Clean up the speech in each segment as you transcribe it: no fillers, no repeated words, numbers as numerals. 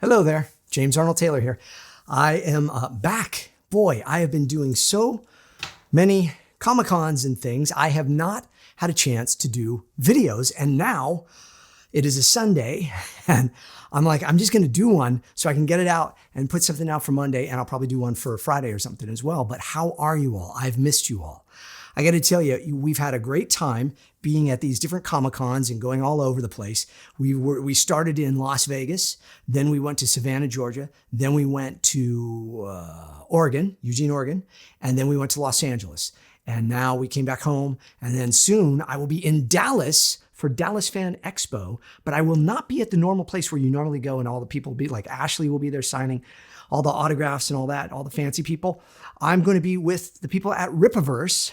Hello there, James Arnold Taylor here. I am back. Boy, I have been doing so many ComicCons and things. I have not had a chance to do videos, and now it is a Sunday, and I'm like, I'm just going to do one so I can get it out and put something out for Monday, and I'll probably do one for Friday or something as well. But how are you all? I've missed you all. I got to tell you, we've had a great time being at these different Comic-Cons and going all over the place. We started in Las Vegas, then we went to Savannah, Georgia, then we went to Oregon, Eugene, Oregon, and then we went to Los Angeles. And now we came back home, and then soon I will be in Dallas for Dallas Fan Expo, but I will not be at the normal place where you normally go and all the people will be, like Ashley will be there signing all the autographs and all that, all the fancy people. I'm going to be with the people at Rippaverse,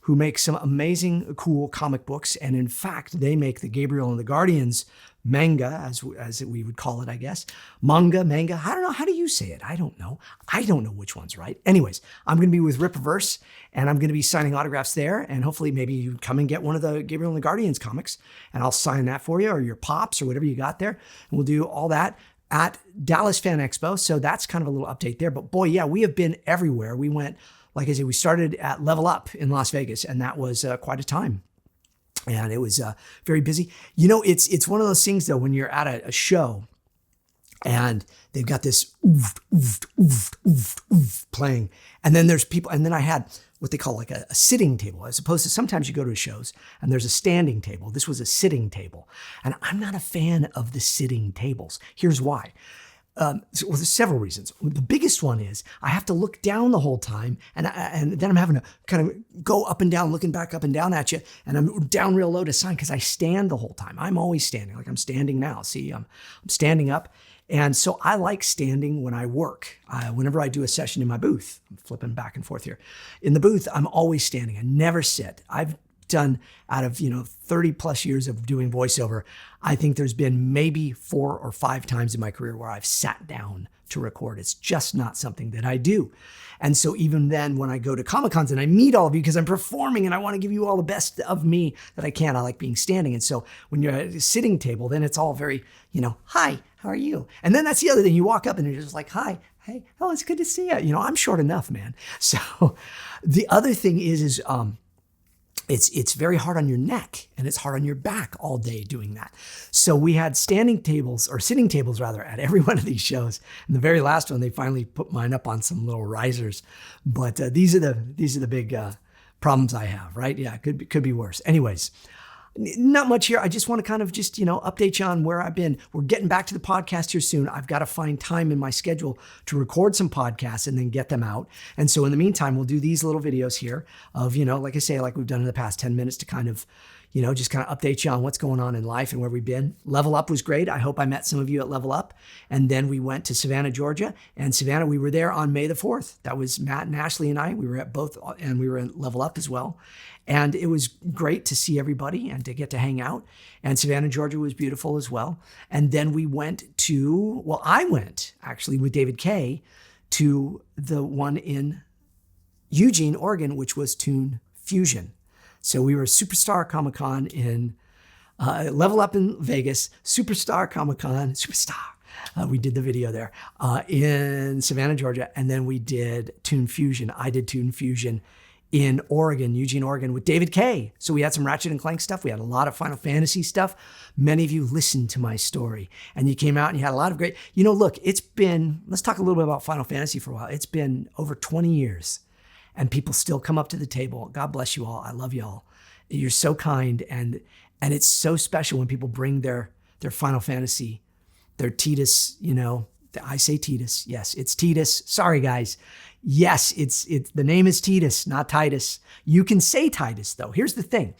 who make some amazing, cool comic books. And in fact, they make the Gabriel and the Guardians manga, as we would call it, I guess. Manga. I don't know. How do you say it? I don't know. I don't know which one's right. Anyways, I'm going to be with Rippaverse, and I'm going to be signing autographs there. And hopefully maybe you come and get one of the Gabriel and the Guardians comics, and I'll sign that for you, or your Pops, or whatever you got there. And we'll do all that at Dallas Fan Expo. So that's kind of a little update there. But boy, yeah, we have been everywhere. We went, like I said, we started at Level Up in Las Vegas, and that was quite a time. And it was very busy. You know, it's one of those things, though, when you're at a show and they've got this oof, oof, oof, oof, oof playing. And then there's people, and then I had what they call like a sitting table, as opposed to sometimes you go to shows and there's a standing table. This was a sitting table. And I'm not a fan of the sitting tables. Here's why. There's several reasons. The biggest one is I have to look down the whole time, and then I'm having to kind of go up and down, looking back up and down at you, and I'm down real low to sign because I stand the whole time. I'm always standing, like I'm standing now. See, I'm standing up, and so I like standing when I work. Whenever I do a session in my booth, I'm flipping back and forth here. In the booth, I'm always standing. I never sit. I've done, out of 30 plus years of doing voiceover, I think there's been maybe 4 or 5 times in my career where I've sat down to record. It's just not something that I do. And so even then, when I go to Comic-Cons and I meet all of you because I'm performing and I want to give you all the best of me that I can, I like being standing. And so when you're at a sitting table, then it's all very, hi, how are you? And then that's the other thing. You walk up and you're just like, hi, hey, oh, it's good to see you. I'm short enough, man. So the other thing is it's very hard on your neck and it's hard on your back all day doing that. So we had standing tables, or sitting tables rather, at every one of these shows. And the very last one, they finally put mine up on some little risers. But these are the big problems I have, right? Yeah, could be worse. Anyways, not much here. I just want to kind of just, update you on where I've been. We're getting back to the podcast here soon. I've got to find time in my schedule to record some podcasts and then get them out. And so in the meantime, we'll do these little videos here of, like I say, like we've done in the past 10 minutes to kind of, just kind of update you on what's going on in life and where we've been. Level Up was great. I hope I met some of you at Level Up. And then we went to Savannah, Georgia. And Savannah, we were there on May the 4th. That was Matt and Ashley and I. We were at both, and we were at Level Up as well. And it was great to see everybody and to get to hang out. And Savannah, Georgia was beautiful as well. And then we went I went actually with David Kay to the one in Eugene, Oregon, which was Toon Fusion. So we were Superstar Comic-Con in Level Up in Vegas, Superstar Comic-Con, we did the video there in Savannah, Georgia. And then we did Toon Fusion. I did Toon Fusion in Oregon, Eugene, Oregon, with David Kay. So we had some Ratchet and Clank stuff. We had a lot of Final Fantasy stuff. Many of you listened to my story and you came out and you had a lot of great, look, let's talk a little bit about Final Fantasy for a while. It's been over 20 years and people still come up to the table. God bless you all. I love you all. You're so kind. And it's so special when people bring their Final Fantasy, their Titus, I say Titus. Yes, it's Titus. Sorry, guys. Yes, it's the name is Titus, not Titus. You can say Titus, though. Here's the thing.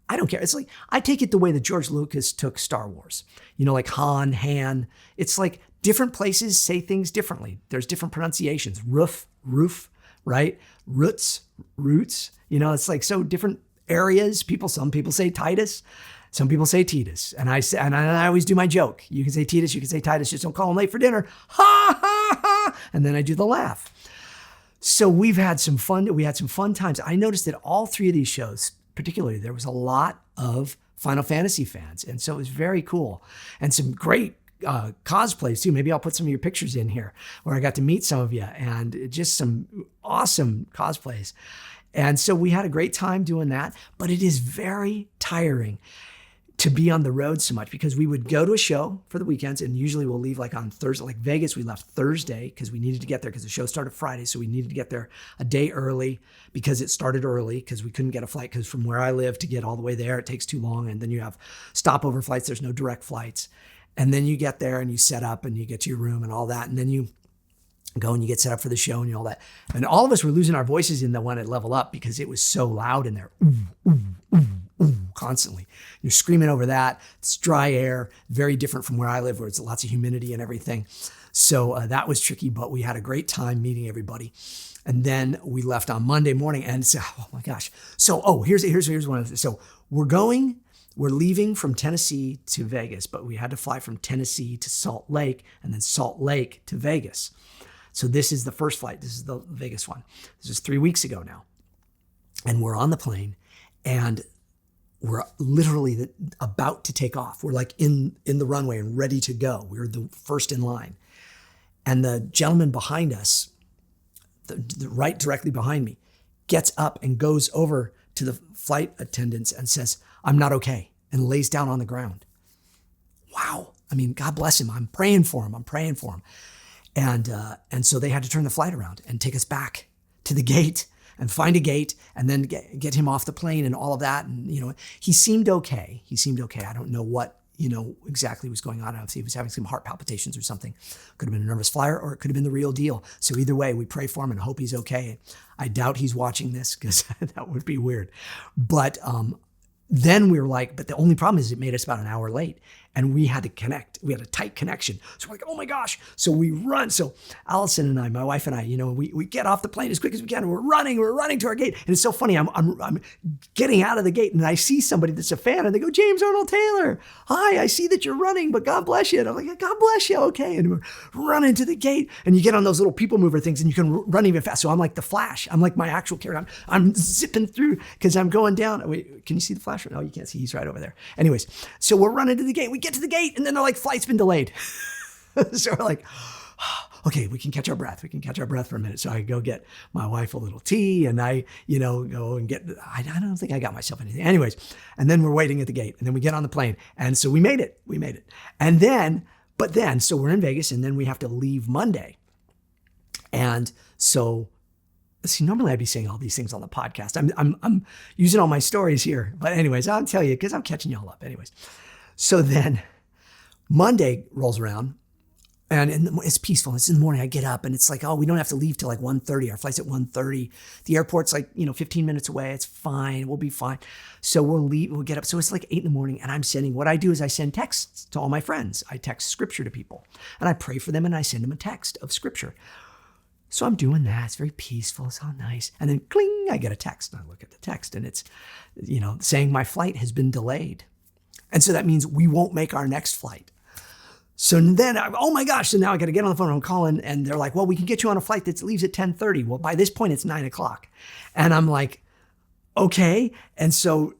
I don't care. It's like, I take it the way that George Lucas took Star Wars. Like Han. It's like different places say things differently. There's different pronunciations. Roof, right? Roots. It's like so different areas. Some people say Titus. Some people say Titus. And I always do my joke. You can say Titus, you can say Titus. Just don't call him late for dinner. Ha, ha, ha. And then I do the laugh. So we had some fun times. I noticed that all 3 of these shows, particularly, there was a lot of Final Fantasy fans. And so it was very cool. And some great cosplays too. Maybe I'll put some of your pictures in here where I got to meet some of you, and just some awesome cosplays. And so we had a great time doing that, but it is very tiring to be on the road so much, because we would go to a show for the weekends, and usually we'll leave like on Thursday. Like Vegas, we left Thursday because we needed to get there because the show started Friday. So we needed to get there a day early because it started early, because we couldn't get a flight, because from where I live to get all the way there, it takes too long. And then you have stopover flights. There's no direct flights. And then you get there and you set up and you get to your room and all that. And then you go and you get set up for the show and all that. And all of us were losing our voices in the one at Level Up because it was so loud in there. Constantly. You're screaming over that. It's dry air, very different from where I live, where it's lots of humidity and everything. So that was tricky, but we had a great time meeting everybody. And then we left on Monday morning, and so, oh my gosh. So, here's one of the, so we're leaving from Tennessee to Vegas, but we had to fly from Tennessee to Salt Lake, and then Salt Lake to Vegas. So this is the first flight. This is the Vegas one. This is 3 weeks ago now. And we're on the plane, and we're literally about to take off. We're like in the runway and ready to go. We're the first in line. And the gentleman behind us, the right directly behind me, gets up and goes over to the flight attendants and says, "I'm not okay," and lays down on the ground. Wow. I mean, God bless him. I'm praying for him. And so they had to turn the flight around and take us back to the gate and find a gate and then get him off the plane and all of that. And, he seemed okay. I don't know what, exactly was going on. I don't know if he was having some heart palpitations or something. Could have been a nervous flyer, or it could have been the real deal. So either way, we pray for him and hope he's okay. I doubt he's watching this, because that would be weird. But then we were like, but the only problem is it made us about an hour late, and we had to connect. We had a tight connection. So we're like, oh my gosh. So we run. So Allison and I, my wife and I, we get off the plane as quick as we can. And we're running to our gate. And it's so funny. I'm getting out of the gate, and I see somebody that's a fan, and they go, "James Arnold Taylor. Hi, I see that you're running, but God bless you." And I'm like, "God bless you." Okay. And we're running to the gate, and you get on those little people mover things, and you can run even fast. So I'm like the Flash. I'm like my actual character. I'm zipping through because I'm going down. Wait, can you see the Flash? No, you can't see. He's right over there. Anyways, so we're running to the gate. We get to the gate, and then they're like, "Flight's been delayed." So we're like, okay, we can catch our breath. For a minute. So I go get my wife a little tea, and I, go and get, I don't think I got myself anything. Anyways, and then we're waiting at the gate, and then we get on the plane. And so we made it. And then, so we're in Vegas, and then we have to leave Monday. And so, see, normally I'd be saying all these things on the podcast. I'm using all my stories here. But anyways, I'll tell you, because I'm catching y'all up. Anyways, so then Monday rolls around, and it's peaceful. It's in the morning. I get up, and it's like, oh, we don't have to leave till like 1:30. Our flight's at 1:30. The airport's like, 15 minutes away. It's fine. We'll be fine. So we'll leave. We'll get up. So it's like 8 a.m, and what I do is I send texts to all my friends. I text scripture to people, and I pray for them, and I send them a text of scripture. So I'm doing that. It's very peaceful. It's all nice. And then cling, I get a text. And I look at the text, and it's, saying my flight has been delayed. And so that means we won't make our next flight. So then, oh my gosh, so now I got to get on the phone and I'm calling, and they're like, well, we can get you on a flight that leaves at 10:30. Well, by this point, it's 9 o'clock. And I'm like, okay. And so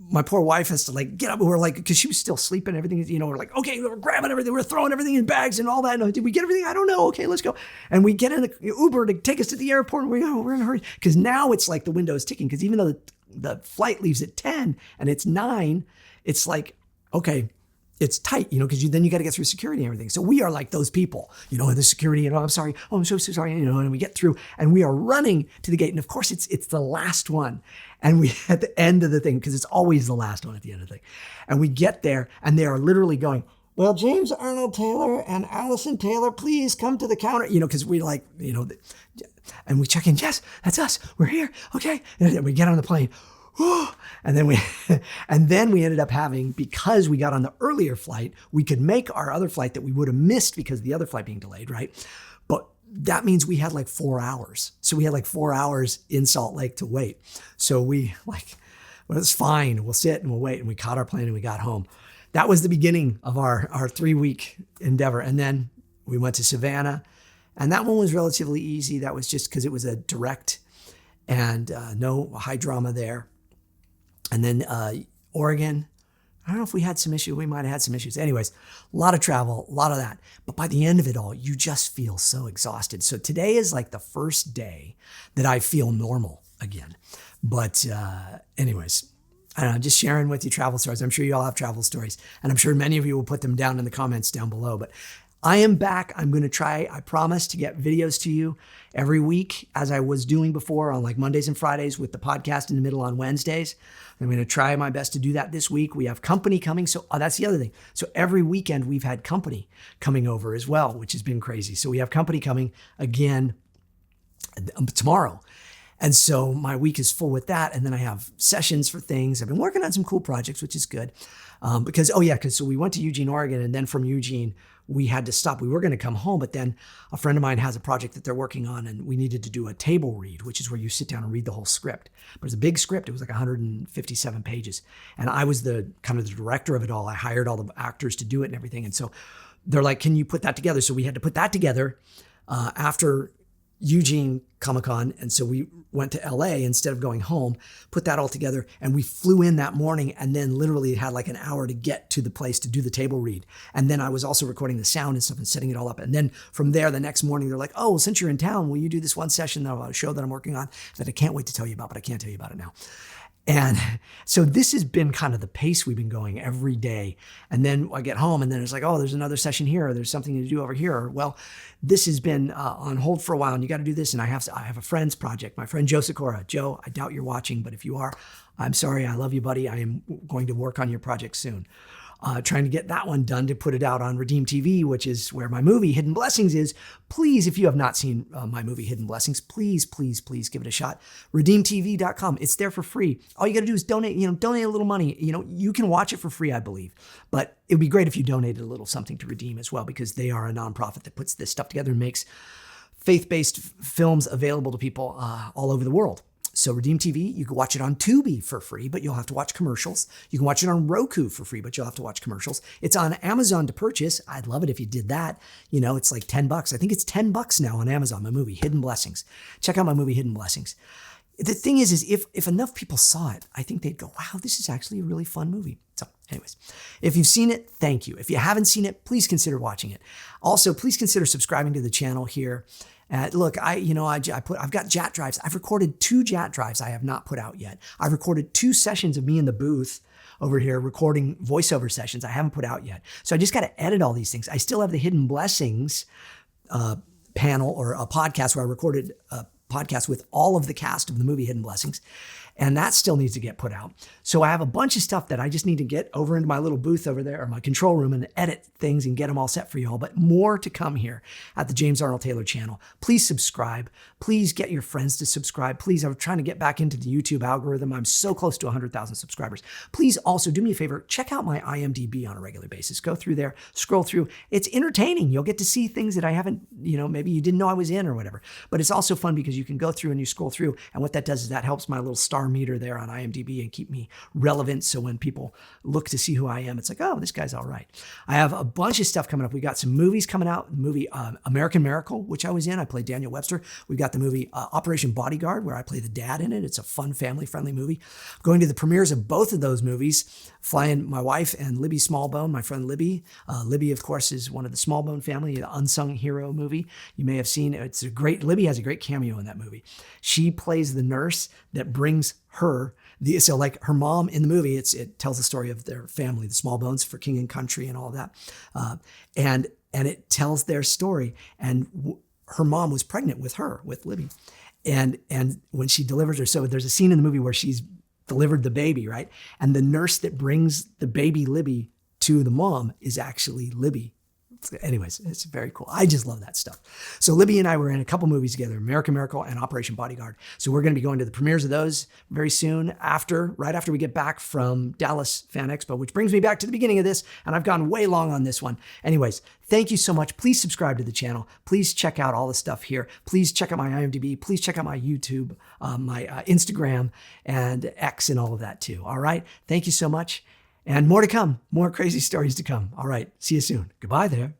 my poor wife has to like get up. We're like, because she was still sleeping, everything, we're like, okay, we're grabbing everything. We're throwing everything in bags and all that. And did we get everything? I don't know. Okay, let's go. And we get in the Uber to take us to the airport. And we're in a hurry. Because now it's like the window is ticking. Because even though the flight leaves at 10 and it's 9, it's like, okay, it's tight, because then you got to get through security and everything. So we are like those people, and the security, I'm sorry. Oh, I'm so sorry, and we get through, and we are running to the gate. And of course, it's the last one. And we at the end of the thing, because it's always the last one at the end of the thing. And we get there, and they are literally going, well, James Arnold Taylor and Allison Taylor, please come to the counter, because we like, and we check in. Yes, that's us. We're here. Okay. And then we get on the plane. And then we ended up having, because we got on the earlier flight, we could make our other flight that we would have missed because of the other flight being delayed, right? But that means we had like 4 hours. So we had like 4 hours in Salt Lake to wait. So we like, well, it's fine. We'll sit and we'll wait. And we caught our plane and we got home. That was the beginning of our 3-week endeavor. And then we went to Savannah, and that one was relatively easy. That was just because it was a direct and no high drama there. And then Oregon, I don't know if we had some issues. We might have had some issues. Anyways, a lot of travel, a lot of that. But by the end of it all, you just feel so exhausted. So today is like the first day that I feel normal again. But anyways, I don't know, just sharing with you travel stories. I'm sure you all have travel stories, and I'm sure many of you will put them down in the comments down below. But I am back. I'm going to try, I promise, to get videos to you every week as I was doing before on like Mondays and Fridays with the podcast in the middle on Wednesdays. I'm going to try my best to do that this week. We have company coming. So that's the other thing. So every weekend we've had company coming over as well, which has been crazy. So we have company coming again tomorrow. And so my week is full with that. And then I have sessions for things. I've been working on some cool projects, which is good. Because so we went to Eugene, Oregon, and then from Eugene, we had to stop. We were going to come home, but then a friend of mine has a project that they're working on, and we needed to do a table read, which is where you sit down and read the whole script. But it's a big script. It was like 157 pages. And I was the kind of the director of it all. I hired all the actors to do it and everything. And so they're like, can you put that together? So we had to put that together after Eugene Comic-Con. And so we went to LA instead of going home, put that all together. And we flew in that morning and then literally had like an hour to get to the place to do the table read. And then I was also recording the sound and stuff and setting it all up. And then from there, the next morning, they're like, oh, well, since you're in town, will you do this one session about a show that I'm working on that I can't wait to tell you about, but I can't tell you about it now. And so this has been kind of the pace we've been going every day. And then I get home and then it's like, oh, there's another session here, or there's something to do over here. Or, well, this has been on hold for a while and you got to do this. And I have a friend's project, my friend Joe Sikora. Joe, I doubt you're watching, but if you are, I'm sorry. I love you, buddy. I am going to work on your project soon. Trying to get that one done to put it out on Redeem TV, which is where my movie Hidden Blessings is. Please, if you have not seen my movie Hidden Blessings, please give it a shot. RedeemTV.com. It's there for free. All you got to do is donate a little money. You can watch it for free, I believe. But it would be great if you donated a little something to Redeem as well, because they are a nonprofit that puts this stuff together and makes faith-based films available to people all over the world. So Redeem TV, you can watch it on Tubi for free, but you'll have to watch commercials. You can watch it on Roku for free, but you'll have to watch commercials. It's on Amazon to purchase. I'd love it if you did that. It's like $10. I think it's $10 now on Amazon, my movie, Hidden Blessings. Check out my movie, Hidden Blessings. The thing is if enough people saw it, I think they'd go, wow, this is actually a really fun movie. So anyways, if you've seen it, thank you. If you haven't seen it, please consider watching it. Also, please consider subscribing to the channel here. Look, I've got JAT drives. I've recorded 2 JAT drives I have not put out yet. I've recorded 2 sessions of me in the booth over here recording voiceover sessions I haven't put out yet. So I just got to edit all these things. I still have the Hidden Blessings panel or a podcast where I recorded a podcast with all of the cast of the movie Hidden Blessings. And that still needs to get put out. So I have a bunch of stuff that I just need to get over into my little booth over there or my control room and edit things and get them all set for y'all. But more to come here at the James Arnold Taylor channel. Please subscribe. Please get your friends to subscribe. Please, I'm trying to get back into the YouTube algorithm. I'm so close to 100,000 subscribers. Please also do me a favor, check out my IMDb on a regular basis. Go through there, scroll through. It's entertaining. You'll get to see things that I haven't, maybe you didn't know I was in or whatever. But it's also fun because you can go through and you scroll through. And what that does is that helps my little star meter there on IMDb and keep me relevant. So when people look to see who I am, it's like, oh, this guy's all right. I have a bunch of stuff coming up. We got some movies coming out. The movie American Miracle, which I was in. I played Daniel Webster. We got the movie Operation Bodyguard, where I play the dad in it. It's a fun, family-friendly movie. Going to the premieres of both of those movies, flying my wife and Libby Smallbone, my friend Libby. Libby, of course, is one of the Smallbone family, the unsung hero movie. You may have seen it. Libby has a great cameo in that movie. She plays the nurse that brings her, so like her mom in the movie, it tells the story of their family, the Smallbones for King and Country and all of that. And it tells their story. And her mom was pregnant with Libby. And when she delivers her, so there's a scene in the movie where she's delivered the baby, right? And the nurse that brings the baby Libby to the mom is actually Libby. Anyways, it's very cool. I just love that stuff. So Libby and I were in a couple movies together, American Miracle and Operation Bodyguard. So we're going to be going to the premieres of those very soon right after we get back from Dallas Fan Expo, which brings me back to the beginning of this. And I've gone way long on this one. Anyways, thank you so much. Please subscribe to the channel. Please check out all the stuff here. Please check out my IMDb. Please check out my YouTube, my Instagram and X and all of that too. All right. Thank you so much. And more to come, more crazy stories to come. All right. See you soon. Goodbye there.